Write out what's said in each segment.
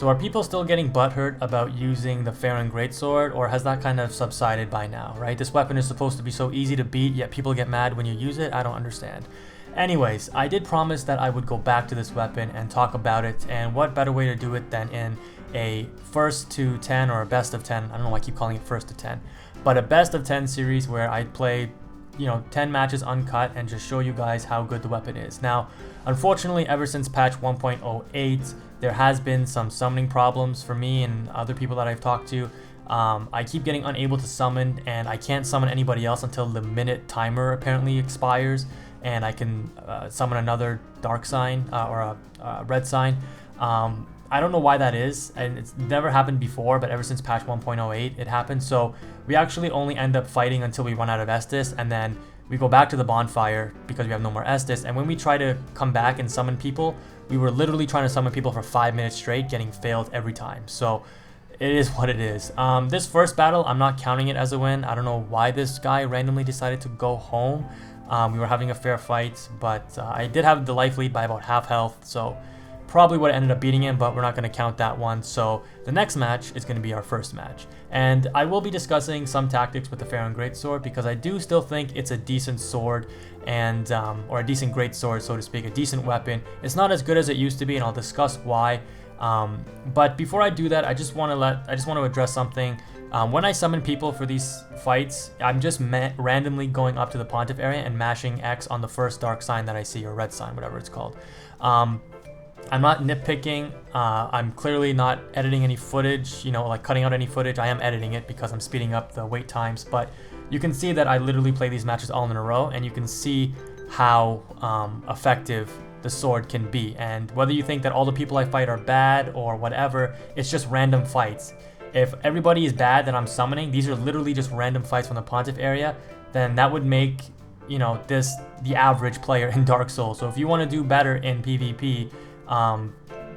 So are people still getting butthurt about using the Farron Greatsword, or has that kind of subsided by now, right? This weapon is supposed to be so easy to beat, yet people get mad when you use it. I don't understand. Anyways, I did promise that I would go back to this weapon and talk about it, and what better way to do it than in a first to 10 or a best of 10. I don't know why I keep calling it first to 10, but a best of 10 series where I play 10 matches uncut and just show you guys how good the weapon is. Now, unfortunately, ever since patch 1.08, there has been some summoning problems for me and other people that I've talked to. I keep getting unable to summon, and I can't summon anybody else until the minute timer apparently expires, and I can summon another dark sign or a red sign. I don't know why that is, and it's never happened before, but ever since patch 1.08 it happened. So we actually only end up fighting until we run out of Estus, and then we go back to the bonfire because we have no more Estus. And when we try to come back and summon people, we were literally trying to summon people for 5 minutes straight, getting failed every time. So it is what it is. This first battle, I'm not counting it as a win. I don't know why this guy randomly decided to go home. We were having a fair fight, but I did have the life lead by about half health, so probably would have ended up beating him, but we're not going to count that one. So the next match is going to be our first match, and I will be discussing some tactics with the Farron Greatsword because I do still think it's a decent sword, and or a decent greatsword, so to speak, a decent weapon. It's not as good as it used to be, and I'll discuss why. But before I do that, I just want to address something. When I summon people for these fights, I'm just randomly going up to the Pontiff area and mashing X on the first dark sign that I see, or red sign, whatever it's called. I'm not nitpicking. I'm clearly not editing any footage, like cutting out any footage. I am editing it because I'm speeding up the wait times, but you can see that I literally play these matches all in a row, and you can see how effective the sword can be. And whether you think that all the people I fight are bad or whatever, it's just random fights. If everybody is bad that I'm summoning, these are literally just random fights from the Pontiff area, then that would make, this the average player in Dark Souls. So if you want to do better in PvP,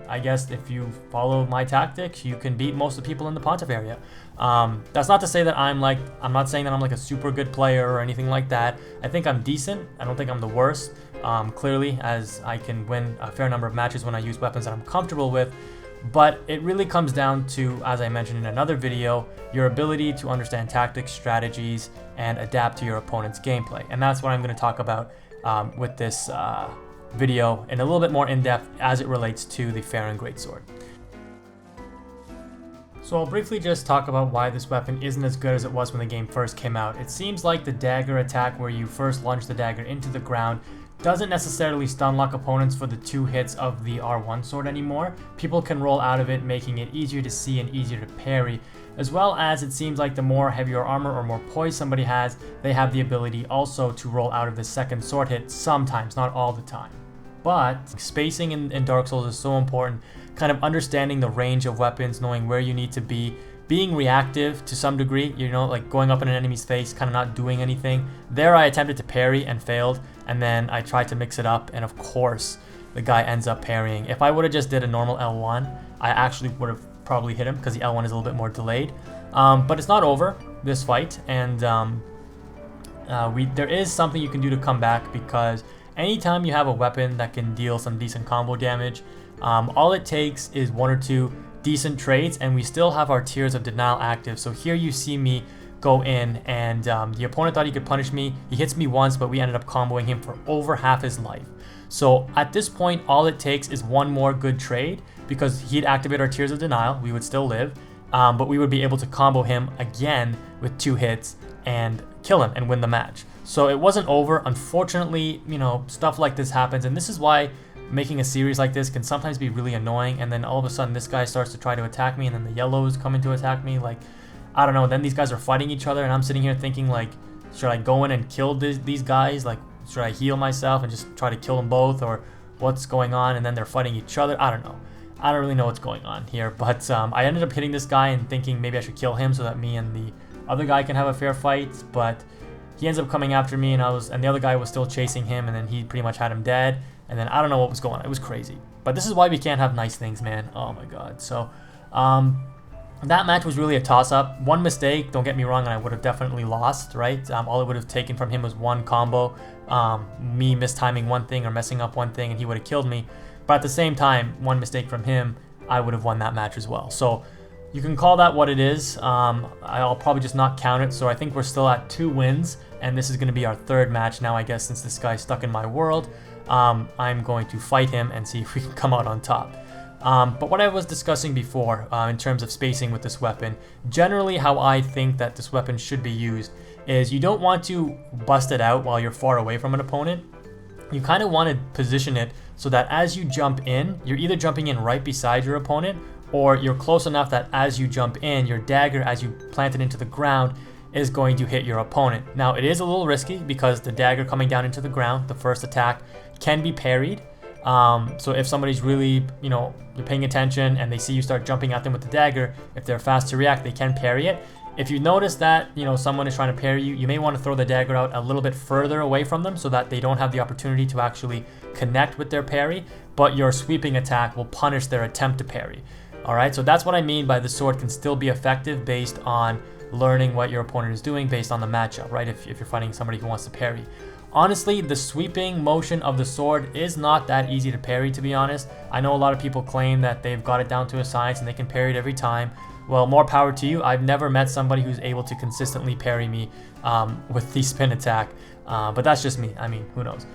I guess if you follow my tactics, you can beat most of the people in the Pontiff area. That's not to say that I'm not saying that I'm like a super good player or anything like that. I think I'm decent. I don't think I'm the worst. Clearly, as I can win a fair number of matches when I use weapons that I'm comfortable with. But it really comes down to, as I mentioned in another video, your ability to understand tactics, strategies, and adapt to your opponent's gameplay. And that's what I'm going to talk about with this video in a little bit more in-depth as it relates to the Farron Greatsword. So I'll briefly just talk about why this weapon isn't as good as it was when the game first came out. It seems like the dagger attack, where you first launch the dagger into the ground, doesn't necessarily stun lock opponents for the 2 hits of the R1 sword anymore. People can roll out of it, making it easier to see and easier to parry, as well as it seems like the more heavier armor or more poise somebody has, they have the ability also to roll out of the second sword hit sometimes, not all the time. But spacing in Dark Souls is so important, kind of understanding the range of weapons, knowing where you need to be, being reactive to some degree, like going up in an enemy's face, kind of not doing anything. There I attempted to parry and failed, and then I tried to mix it up, and of course the guy ends up parrying. If I would have just did a normal L1, I actually would have probably hit him because the L1 is a little bit more delayed. But it's not over, this fight, and there is something you can do to come back, because anytime you have a weapon that can deal some decent combo damage, all it takes is 1 or 2 decent trades, and we still have our Tears of Denial active. So here you see me go in, and the opponent thought he could punish me. He hits me once, but we ended up comboing him for over half his life. So at this point, all it takes is 1 more good trade, because he'd activate our Tears of Denial. We would still live, but we would be able to combo him again with 2 hits and kill him and win the match. So it wasn't over. Unfortunately, stuff like this happens, and this is why making a series like this can sometimes be really annoying. And then all of a sudden this guy starts to try to attack me, and then the yellows come in to attack me. Like, I don't know, then these guys are fighting each other, and I'm sitting here thinking, like, should I go in and kill these guys? Like, should I heal myself and just try to kill them both, or what's going on? And then they're fighting each other. I don't know. I don't really know what's going on here, but I ended up hitting this guy and thinking maybe I should kill him so that me and the other guy can have a fair fight. But he ends up coming after me, and the other guy was still chasing him, and then he pretty much had him dead. And then I don't know what was going on. It was crazy. But this is why we can't have nice things, man. Oh my god. So that match was really a toss-up. One mistake, don't get me wrong, and I would have definitely lost, right? All it would have taken from him was 1 combo, me mistiming one thing or messing up one thing, and he would have killed me. But at the same time, 1 mistake from him I would have won that match as well. So you can call that what it is. I'll probably just not count it. So I think we're still at 2 wins, and this is going to be our 3rd match now, I guess, since this guy's stuck in my world. I'm going to fight him and see if we can come out on top. But what I was discussing before in terms of spacing with this weapon, generally how I think that this weapon should be used is you don't want to bust it out while you're far away from an opponent. You kind of want to position it so that as you jump in, you're either jumping in right beside your opponent, or you're close enough that as you jump in, your dagger, as you plant it into the ground, is going to hit your opponent. Now, it is a little risky because the dagger coming down into the ground, the first attack, can be parried. So if somebody's really, you're paying attention and they see you start jumping at them with the dagger, if they're fast to react, they can parry it. If you notice that, someone is trying to parry you, you may want to throw the dagger out a little bit further away from them so that they don't have the opportunity to actually connect with their parry, but your sweeping attack will punish their attempt to parry. All right, so that's what I mean by the sword can still be effective based on learning what your opponent is doing based on the matchup, right? If you're fighting somebody who wants to parry. Honestly, the sweeping motion of the sword is not that easy to parry, to be honest. I know a lot of people claim that they've got it down to a science and they can parry it every time. Well, more power to you. I've never met somebody who's able to consistently parry me with the spin attack, but that's just me. I mean, who knows?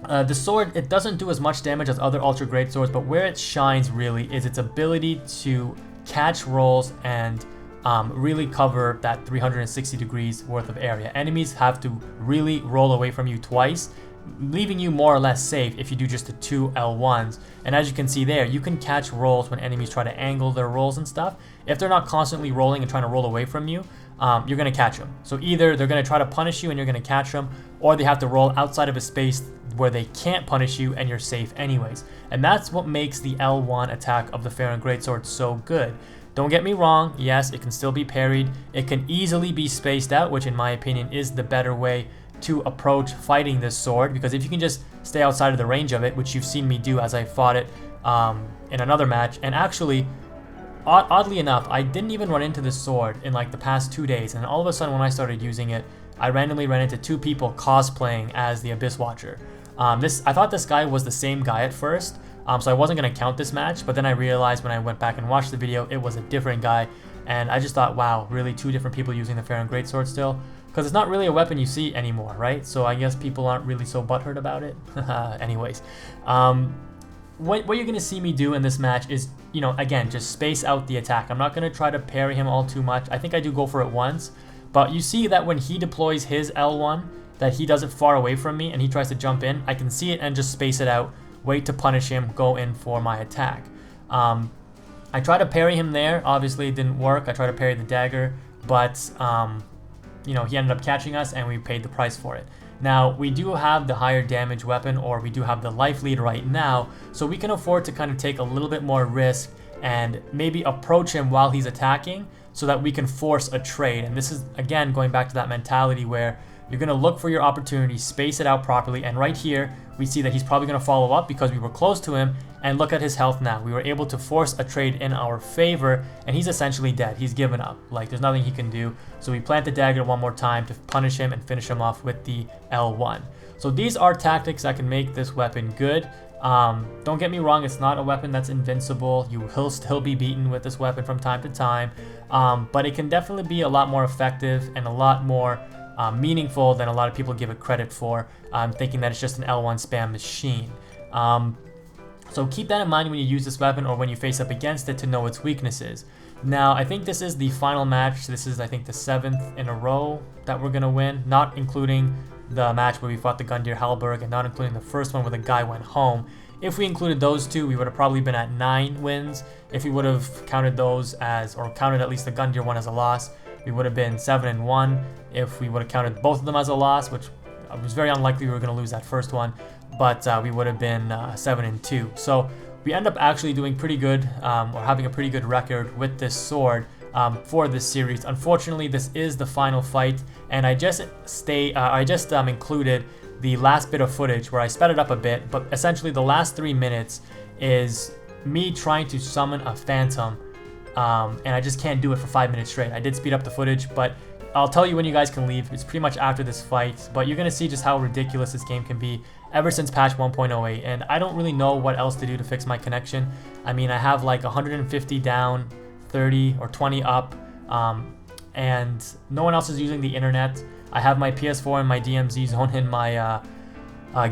The sword, it doesn't do as much damage as other ultra great swords, but where it shines really is its ability to catch rolls and really cover that 360 degrees worth of area. Enemies have to really roll away from you twice, leaving you more or less safe if you do just the 2 L1s. And as you can see there, you can catch rolls when enemies try to angle their rolls and stuff. If they're not constantly rolling and trying to roll away from you, you're going to catch them. So either they're going to try to punish you and you're going to catch them, or they have to roll outside of a space where they can't punish you and you're safe anyways. And that's what makes the L1 attack of the Farron Greatsword so good. Don't get me wrong, yes, it can still be parried. It can easily be spaced out, which in my opinion is the better way to approach fighting this sword, because if you can just stay outside of the range of it, which you've seen me do as I fought it in another match, and actually, oddly enough, I didn't even run into this sword in like the past 2 days, and all of a sudden when I started using it, I randomly ran into 2 people cosplaying as the Abyss Watcher. I thought this guy was the same guy at first, so I wasn't going to count this match, but then I realized when I went back and watched the video, it was a different guy, and I just thought, wow, really 2 different people using the Farron Greatsword still? Because it's not really a weapon you see anymore, right? So I guess people aren't really so butthurt about it. Anyways, what you're going to see me do in this match is, again, just space out the attack. I'm not going to try to parry him all too much. I think I do go for it once, but you see that when he deploys his L1, that he does it far away from me and he tries to jump in, I can see it and just space it out, wait to punish him, go in for my attack. I tried to parry him there. Obviously, it didn't work. I tried to parry the dagger, but he ended up catching us and we paid the price for it. Now, we do have the higher damage weapon, or we do have the life lead right now, so we can afford to kind of take a little bit more risk and maybe approach him while he's attacking so that we can force a trade. And this is, again, going back to that mentality where you're going to look for your opportunity, space it out properly, and right here, we see that he's probably going to follow up because we were close to him, and look at his health now. We were able to force a trade in our favor, and he's essentially dead. He's given up. Like, there's nothing he can do. So we plant the dagger one more time to punish him and finish him off with the L1. So these are tactics that can make this weapon good. Don't get me wrong, it's not a weapon that's invincible. You will still be beaten with this weapon from time to time, but it can definitely be a lot more effective and a lot more meaningful than a lot of people give it credit for, thinking that it's just an L1 spam machine. So keep that in mind when you use this weapon or when you face up against it to know its weaknesses. Now, I think this is the final match. This is, I think, the 7th in a row that we're going to win, not including the match where we fought the Gundyr Hallberg and not including the first one where the guy went home. If we included those 2, we would have probably been at 9 wins. If we would have counted those as, or counted at least the Gundyr one as a loss, we would have been 7-1. If we would have counted both of them as a loss, which was very unlikely we were going to lose that first one, but we would have been 7-2. So we end up actually doing pretty good, or having a pretty good record with this sword for this series. Unfortunately, this is the final fight, and I just included the last bit of footage where I sped it up a bit, but essentially the last 3 minutes is me trying to summon a phantom and I just can't do it for 5 minutes straight. I did speed up the footage, but I'll tell you when you guys can leave. It's pretty much after this fight, but you're gonna see just how ridiculous this game can be ever since patch 1.08, and I don't really know what else to do to fix my connection. I mean, I have like 150 down, 30 or 20 up, and no one else is using the internet. I have my PS4 and my DMZ zone in my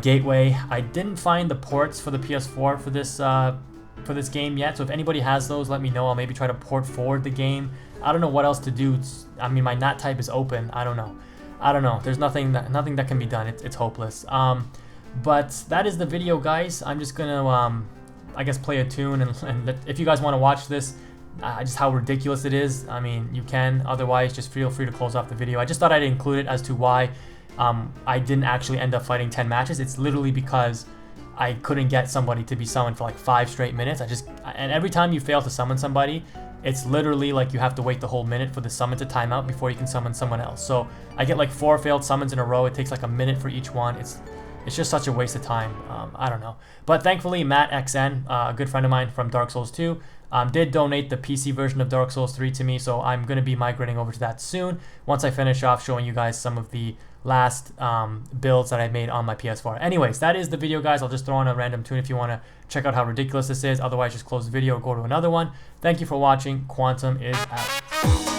gateway. I didn't find the ports for the PS4 for this game yet, so if anybody has those, let me know. I'll maybe try to port forward the game. I don't know what else to do. I mean, my NAT type is open. I don't know. There's nothing that can be done. It's hopeless. But that is the video, guys. I'm just gonna I guess play a tune, and if you guys want to watch this, just how ridiculous it is, I mean, you can. Otherwise, just feel free to close off the video. I just thought I'd include it as to why I didn't actually end up fighting 10 matches. It's literally because I couldn't get somebody to be summoned for like 5 straight minutes. And every time you fail to summon somebody, it's literally like you have to wait the whole minute for the summon to time out before you can summon someone else. So I get like 4 failed summons in a row. It takes like a minute for each one. It's just such a waste of time. I don't know. But thankfully, Matt XN, a good friend of mine from Dark Souls 2, did donate the PC version of Dark Souls 3 to me, so I'm going to be migrating over to that soon once I finish off showing you guys some of the last builds that I made on my PS4. Anyways, that is the video, guys. I'll just throw on a random tune if you want to check out how ridiculous this is. Otherwise, just close the video or go to another one. Thank you for watching. Quantum is out.